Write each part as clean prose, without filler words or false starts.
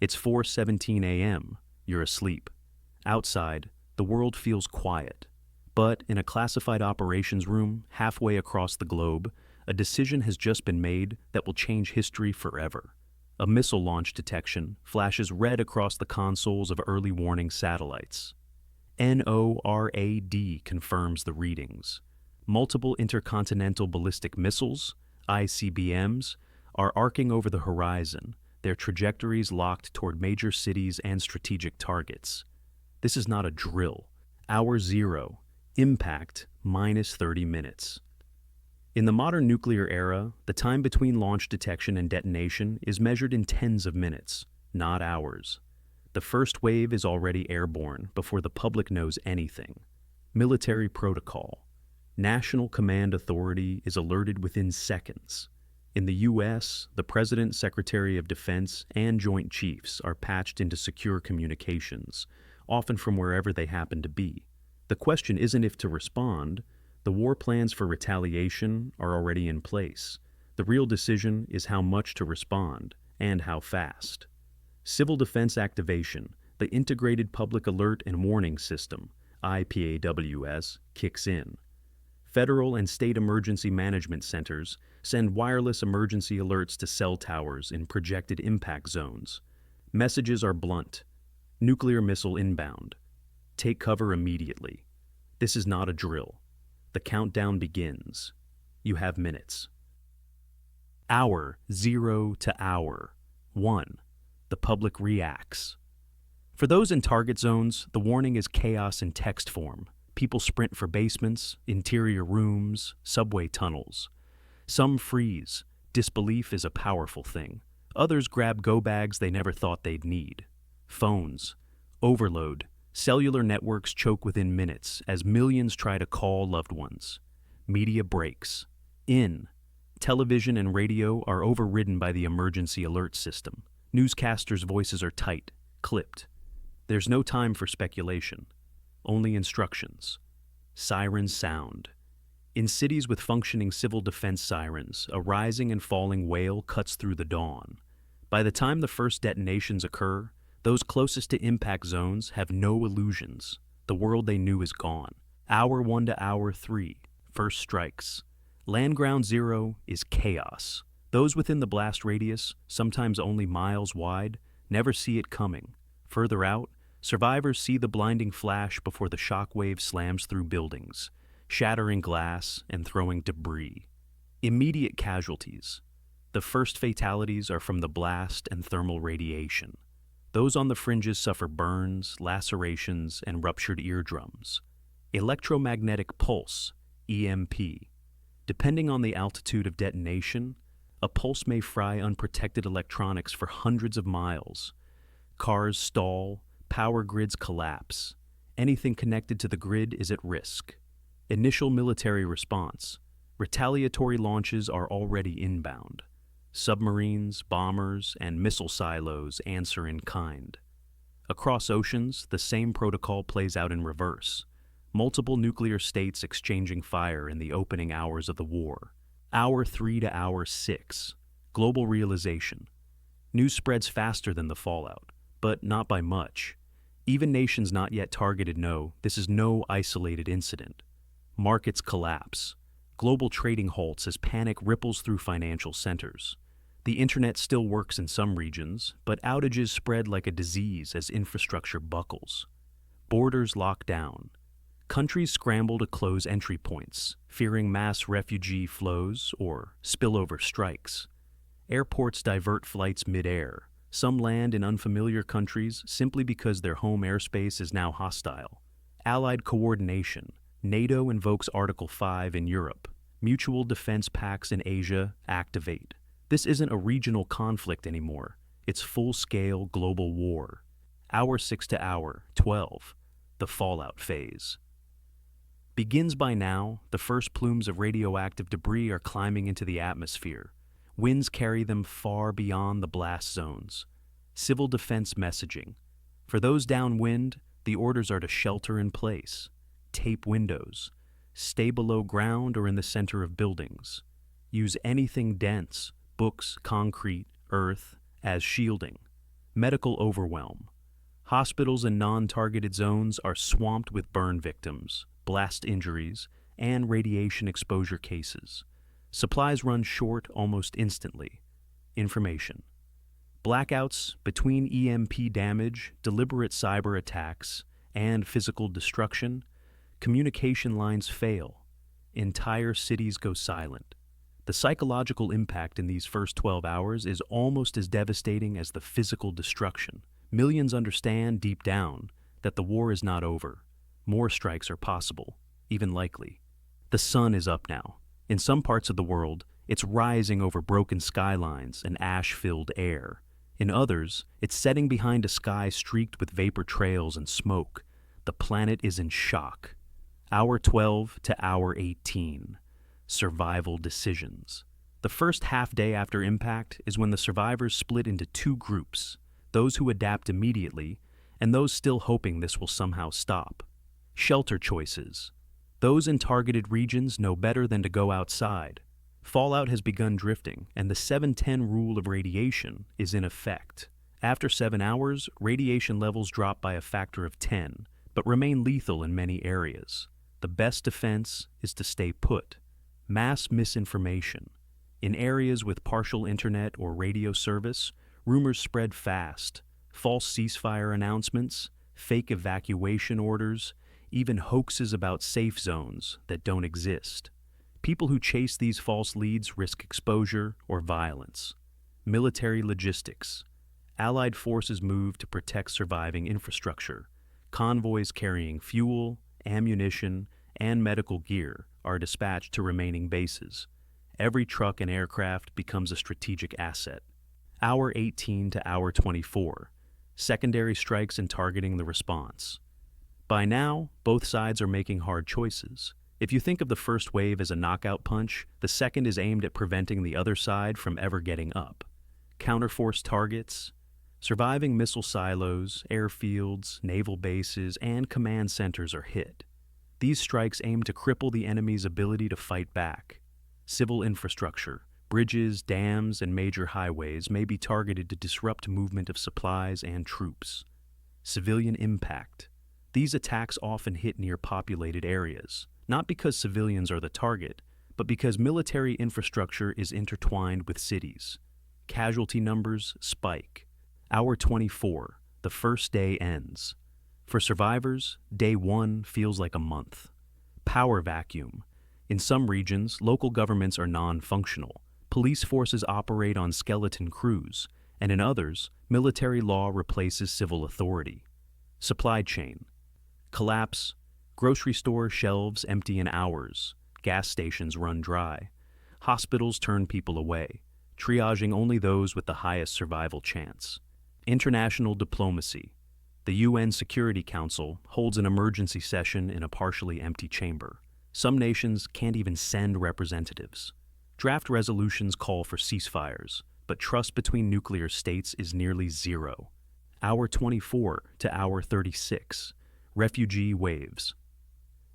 It's 4:17 a.m. You're asleep. Outside, the world feels quiet. But in a classified operations room halfway across the globe, a decision has just been made that will change history forever. A missile launch detection flashes red across the consoles of early warning satellites. NORAD confirms the readings. Multiple intercontinental ballistic missiles, ICBMs, are arcing over the horizon, their trajectories locked toward major cities and strategic targets. This is not a drill. Hour zero. Impact minus 30 minutes. In the modern nuclear era, the time between launch detection and detonation is measured in tens of minutes, not hours. The first wave is already airborne before the public knows anything. Military protocol. National Command Authority is alerted within seconds. In the U.S., the President, Secretary of Defense, and Joint Chiefs are patched into secure communications, often from wherever they happen to be. The question isn't if to respond. The war plans for retaliation are already in place. The real decision is how much to respond and how fast. Civil Defense Activation, the Integrated Public Alert and Warning System, IPAWS, kicks in. Federal and state emergency management centers send wireless emergency alerts to cell towers in projected impact zones. Messages are blunt. Nuclear missile inbound. Take cover immediately. This is not a drill. The countdown begins. You have minutes. Hour 0 to hour 1. The public reacts. For those in target zones, the warning is chaos in text form. People sprint for basements, interior rooms, subway tunnels. Some freeze. Disbelief is a powerful thing. Others grab go bags they never thought they'd need. Phones. Overload. Cellular networks choke within minutes as millions try to call loved ones. Media breaks. Television and radio are overridden by the emergency alert system. Newscasters' voices are tight, clipped. There's no time for speculation. Only instructions. Sirens sound. In cities with functioning civil defense sirens, a rising and falling wail cuts through the dawn. By the time the first detonations occur, those closest to impact zones have no illusions. The world they knew is gone. Hour 1 to hour 3, first strikes. Land ground zero is chaos. Those within the blast radius, sometimes only miles wide, never see it coming. Further out, survivors see the blinding flash before the shockwave slams through buildings, shattering glass and throwing debris. Immediate casualties. The first fatalities are from the blast and thermal radiation. Those on the fringes suffer burns, lacerations, and ruptured eardrums. Electromagnetic pulse, EMP. Depending on the altitude of detonation, a pulse may fry unprotected electronics for hundreds of miles. Cars stall, power grids collapse. Anything connected to the grid is at risk. Initial military response. Retaliatory launches are already inbound. Submarines, bombers, and missile silos answer in kind. Across oceans, the same protocol plays out in reverse. Multiple nuclear states exchanging fire in the opening hours of the war. Hour 3 to hour 6. Global realization. News spreads faster than the fallout, but not by much. Even nations not yet targeted know this is no isolated incident. Markets collapse. Global trading halts as panic ripples through financial centers. The internet still works in some regions, but outages spread like a disease as infrastructure buckles. Borders lock down. Countries scramble to close entry points, fearing mass refugee flows or spillover strikes. Airports divert flights mid-air. Some land in unfamiliar countries simply because their home airspace is now hostile. Allied coordination. NATO invokes Article 5 in Europe. Mutual defense pacts in Asia activate. This isn't a regional conflict anymore. It's full-scale global war. Hour 6 to hour 12. The fallout phase. Begins by now, the first plumes of radioactive debris are climbing into the atmosphere. Winds carry them far beyond the blast zones. Civil defense messaging. For those downwind, the orders are to shelter in place. Tape windows. Stay below ground or in the center of buildings. Use anything dense, books, concrete, earth, as shielding. Medical overwhelm. Hospitals and non-targeted zones are swamped with burn victims, blast injuries, and radiation exposure cases. Supplies run short almost instantly. Information. Blackouts between EMP damage, deliberate cyber attacks, and physical destruction. Communication lines fail. Entire cities go silent. The psychological impact in these first 12 hours is almost as devastating as the physical destruction. Millions understand deep down that the war is not over. More strikes are possible, even likely. The sun is up now. In some parts of the world, it's rising over broken skylines and ash-filled air. In others, it's setting behind a sky streaked with vapor trails and smoke. The planet is in shock. Hour 12 to hour 18. Survival decisions. The first half day after impact is when the survivors split into two groups, those who adapt immediately and those still hoping this will somehow stop. Shelter choices. Those in targeted regions know better than to go outside. Fallout has begun drifting, and the 7-10 rule of radiation is in effect. After 7 hours, radiation levels drop by a factor of 10, but remain lethal in many areas. The best defense is to stay put. Mass misinformation. In areas with partial internet or radio service, rumors spread fast. False ceasefire announcements, fake evacuation orders, even hoaxes about safe zones that don't exist. People who chase these false leads risk exposure or violence. Military logistics. Allied forces move to protect surviving infrastructure. Convoys carrying fuel, ammunition, and medical gear are dispatched to remaining bases. Every truck and aircraft becomes a strategic asset. Hour 18 to hour 24. Secondary strikes and targeting the response. By now, both sides are making hard choices. If you think of the first wave as a knockout punch, the second is aimed at preventing the other side from ever getting up. Counterforce targets. Surviving missile silos, airfields, naval bases, and command centers are hit. These strikes aim to cripple the enemy's ability to fight back. Civil infrastructure, bridges, dams, and major highways may be targeted to disrupt movement of supplies and troops. Civilian impact. These attacks often hit near populated areas, not because civilians are the target, but because military infrastructure is intertwined with cities. Casualty numbers spike. Hour 24, the first day ends. For survivors, day 1 feels like a month. Power vacuum. In some regions, local governments are non-functional. Police forces operate on skeleton crews, and in others, military law replaces civil authority. Supply chain. Collapse. Grocery store shelves empty in hours. Gas stations run dry. Hospitals turn people away, triaging only those with the highest survival chance. International diplomacy. The UN Security Council holds an emergency session in a partially empty chamber. Some nations can't even send representatives. Draft resolutions call for ceasefires, but trust between nuclear states is nearly zero. Hour 24 to hour 36. Refugee waves.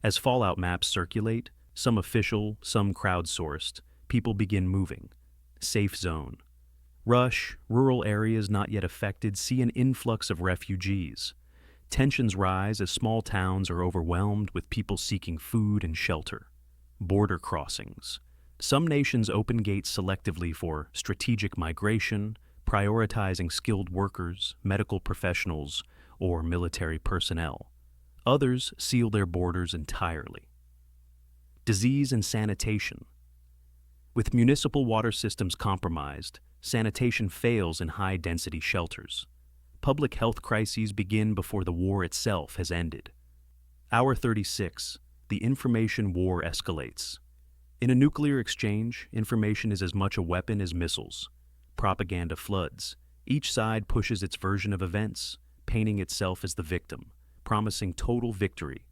As fallout maps circulate, some official, some crowdsourced, people begin moving. Safe zone. Rush, rural areas not yet affected see an influx of refugees. Tensions rise as small towns are overwhelmed with people seeking food and shelter. Border crossings. Some nations open gates selectively for strategic migration, prioritizing skilled workers, medical professionals, or military personnel. Others seal their borders entirely. Disease and sanitation. With municipal water systems compromised, sanitation fails in high-density shelters. Public health crises begin before the war itself has ended. Hour 36. The information war escalates. In a nuclear exchange, information is as much a weapon as missiles. Propaganda floods. Each side pushes its version of events, painting itself as the victim, promising total victory,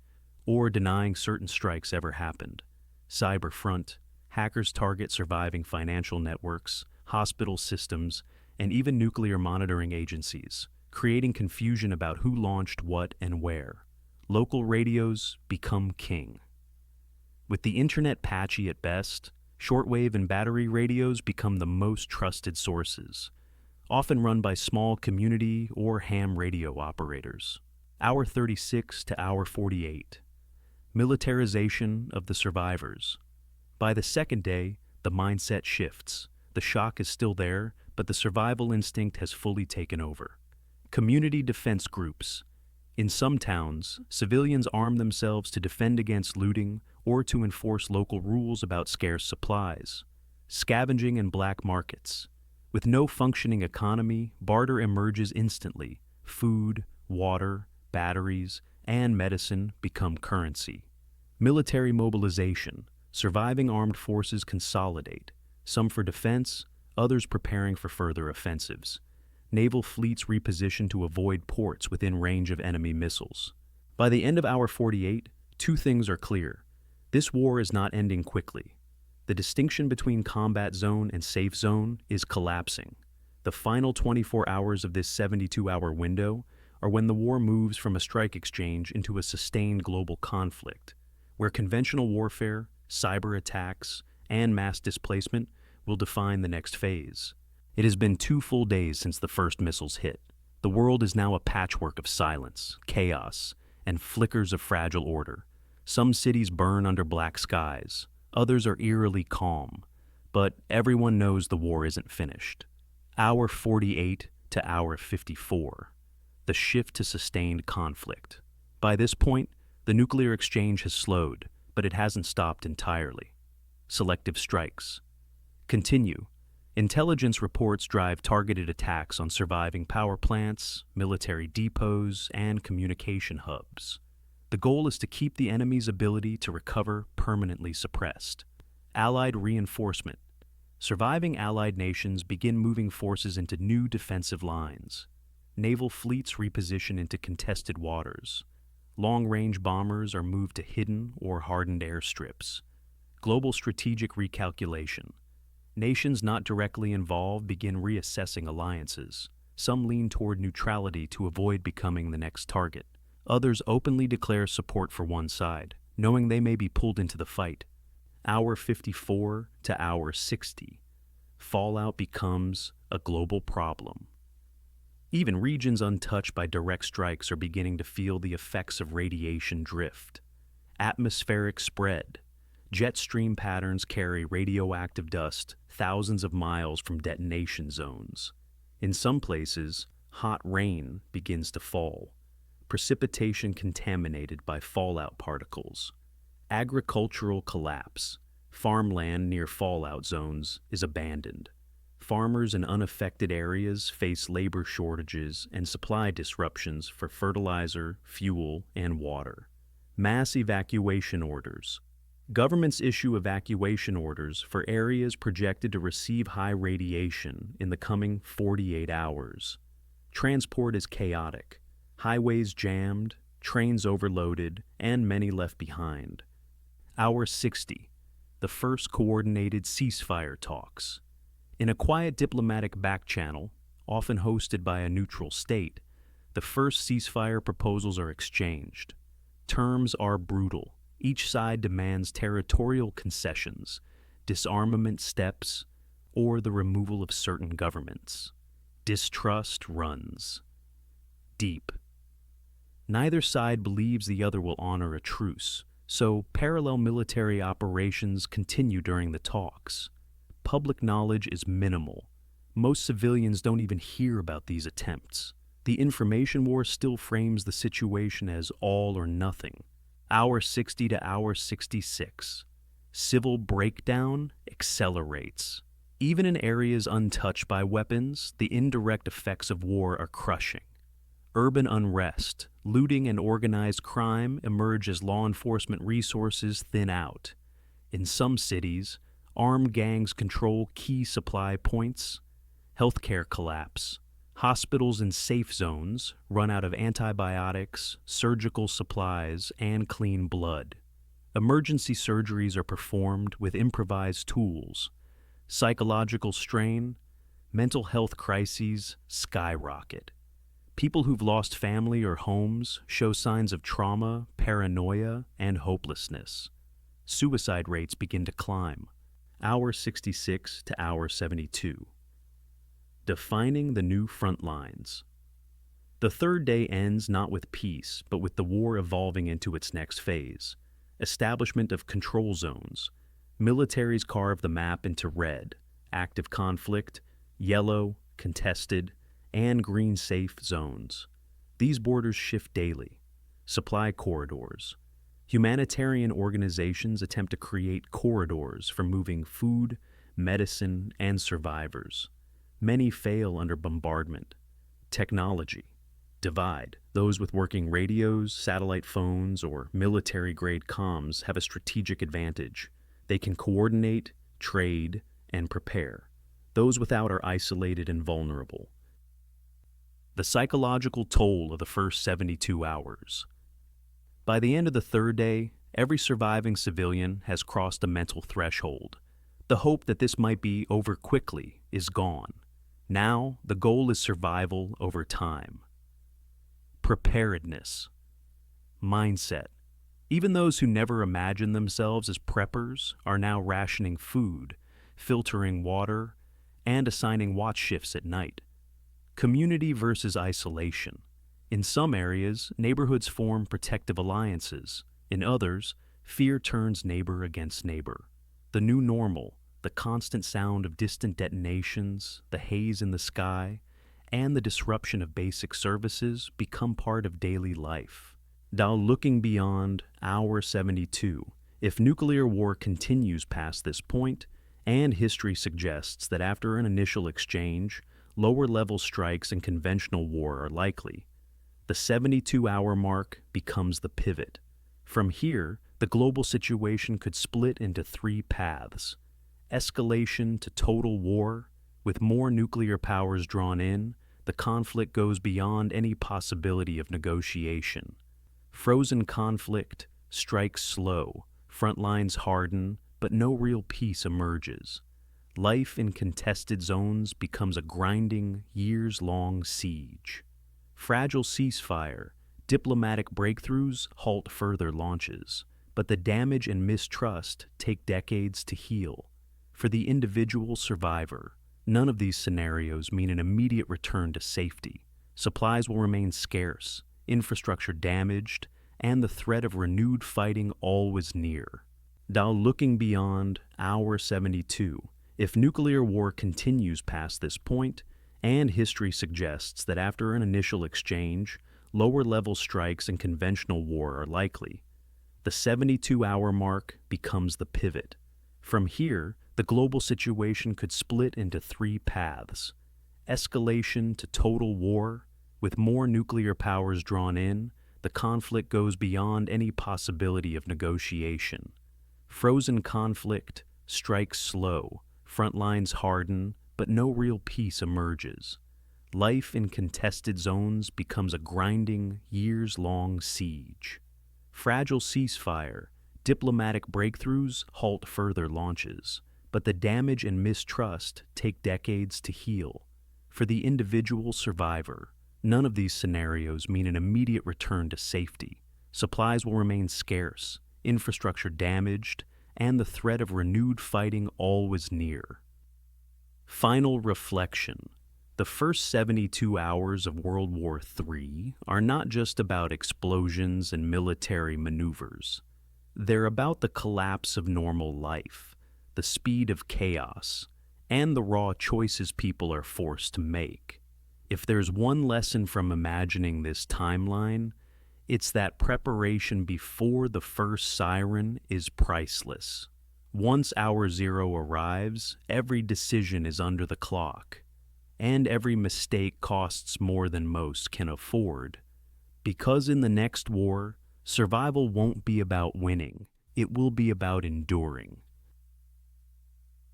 or denying certain strikes ever happened. Cyber front. Hackers target surviving financial networks, hospital systems, and even nuclear monitoring agencies, creating confusion about who launched what and where. Local radios become king. With the internet patchy at best, shortwave and battery radios become the most trusted sources. often run by small community or ham radio operators. Hour 36 to hour 48. Militarization of the survivors. By the second day, the mindset shifts. The shock is still there, but the survival instinct has fully taken over. Community defense groups. In some towns, civilians arm themselves to defend against looting or to enforce local rules about scarce supplies. Scavenging and black markets. With no functioning economy, barter emerges instantly. Food, water, batteries, and medicine become currency. Military mobilization. Surviving armed forces consolidate, some for defense, others preparing for further offensives. Naval fleets reposition to avoid ports within range of enemy missiles. By the end of hour 48, two things are clear. This war is not ending quickly. The distinction between combat zone and safe zone is collapsing. The final 24 hours of this 72-hour window are when the war moves from a strike exchange into a sustained global conflict, where conventional warfare, cyber attacks, and mass displacement will define the next phase. It has been 2 full days since the first missiles hit. The world is now a patchwork of silence, chaos, and flickers of fragile order. Some cities burn under black skies, others are eerily calm, but everyone knows the war isn't finished. Hour 48 to hour 54. The shift to sustained conflict. By this point, the nuclear exchange has slowed, but it hasn't stopped entirely. Selective strikes. Continue. Intelligence reports drive targeted attacks on surviving power plants, military depots, and communication hubs. The goal is to keep the enemy's ability to recover permanently suppressed. Allied reinforcement. Surviving Allied nations begin moving forces into new defensive lines. Naval fleets reposition into contested waters. Long-range bombers are moved to hidden or hardened airstrips. Global strategic recalculation. Nations not directly involved begin reassessing alliances. Some lean toward neutrality to avoid becoming the next target. Others openly declare support for one side, knowing they may be pulled into the fight. Hour 54 to hour 60. Fallout becomes a global problem. Even regions untouched by direct strikes are beginning to feel the effects of radiation drift. Atmospheric spread. Jet stream patterns carry radioactive dust thousands of miles from detonation zones. In some places, hot rain begins to fall. Precipitation contaminated by fallout particles. Agricultural collapse. Farmland near fallout zones is abandoned. Farmers in unaffected areas face labor shortages and supply disruptions for fertilizer, fuel, and water. Mass evacuation orders. Governments issue evacuation orders for areas projected to receive high radiation in the coming 48 hours. Transport is chaotic. Highways jammed, trains overloaded, and many left behind. Hour 60. The first coordinated ceasefire talks. In a quiet diplomatic back-channel, often hosted by a neutral state, the first ceasefire proposals are exchanged. Terms are brutal. Each side demands territorial concessions, disarmament steps, or the removal of certain governments. Distrust runs deep. Neither side believes the other will honor a truce, so parallel military operations continue during the talks. Public knowledge is minimal. Most civilians don't even hear about these attempts. The information war still frames the situation as all or nothing. Hour 60 to hour 66. Civil breakdown accelerates. Even in areas untouched by weapons, the indirect effects of war are crushing. Urban unrest, looting, and organized crime emerge as law enforcement resources thin out. In some cities, armed gangs control key supply points. Healthcare collapse. Hospitals in safe zones run out of antibiotics, surgical supplies, and clean blood. Emergency surgeries are performed with improvised tools. Psychological strain, mental health crises skyrocket. People who've lost family or homes show signs of trauma, paranoia, and hopelessness. Suicide rates begin to climb. Hour 66 to hour 72. Defining the new front lines. The third day ends not with peace, but with the war evolving into its next phase. Establishment of control zones. Militaries carve the map into red, active conflict, yellow, contested, and green safe zones. These borders shift daily. Supply corridors. Humanitarian organizations attempt to create corridors for moving food, medicine, and survivors. Many fail under bombardment. Technology. Divide. Those with working radios, satellite phones, or military-grade comms have a strategic advantage. They can coordinate, trade, and prepare. Those without are isolated and vulnerable. The psychological toll of the first 72 hours. By the end of the third day, every surviving civilian has crossed a mental threshold. The hope that this might be over quickly is gone. Now, the goal is survival over time. Preparedness. Mindset. Even those who never imagined themselves as preppers are now rationing food, filtering water, and assigning watch shifts at night. Community versus isolation. In some areas, neighborhoods form protective alliances. In others, fear turns neighbor against neighbor. The new normal, the constant sound of distant detonations, the haze in the sky, and the disruption of basic services become part of daily life. Now looking beyond hour 72, if nuclear war continues past this point, and history suggests that after an initial exchange, lower-level strikes and conventional war are likely, the 72-hour mark becomes the pivot. From here, the global situation could split into three paths: escalation to total war. With more nuclear powers drawn in, the conflict goes beyond any possibility of negotiation. Frozen conflict strikes slow, front lines harden, but no real peace emerges. Life in contested zones becomes a grinding, years-long siege. Fragile ceasefire, diplomatic breakthroughs halt further launches, but the damage and mistrust take decades to heal. For the individual survivor, none of these scenarios mean an immediate return to safety. Supplies will remain scarce, infrastructure damaged, and the threat of renewed fighting always near. Now looking beyond hour 72, if nuclear war continues past this point, and history suggests that after an initial exchange, lower-level strikes and conventional war are likely, the 72-hour mark becomes the pivot. From here, the global situation could split into three paths: escalation to total war. With more nuclear powers drawn in, the conflict goes beyond any possibility of negotiation. Frozen conflict strikes slow, front lines harden, but no real peace emerges. Life in contested zones becomes a grinding, years-long siege. Fragile ceasefire, diplomatic breakthroughs halt further launches, but the damage and mistrust take decades to heal. For the individual survivor, none of these scenarios mean an immediate return to safety. Supplies will remain scarce, infrastructure damaged, and the threat of renewed fighting always near. Final reflection. The first 72 hours of World War III are not just about explosions and military maneuvers. They're about the collapse of normal life, the speed of chaos, and the raw choices people are forced to make. If there's one lesson from imagining this timeline, it's that preparation before the first siren is priceless. Once hour zero arrives, every decision is under the clock, and every mistake costs more than most can afford. Because in the next war, survival won't be about winning, it will be about enduring.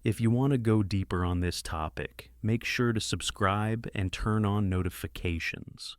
If you want to go deeper on this topic, make sure to subscribe and turn on notifications.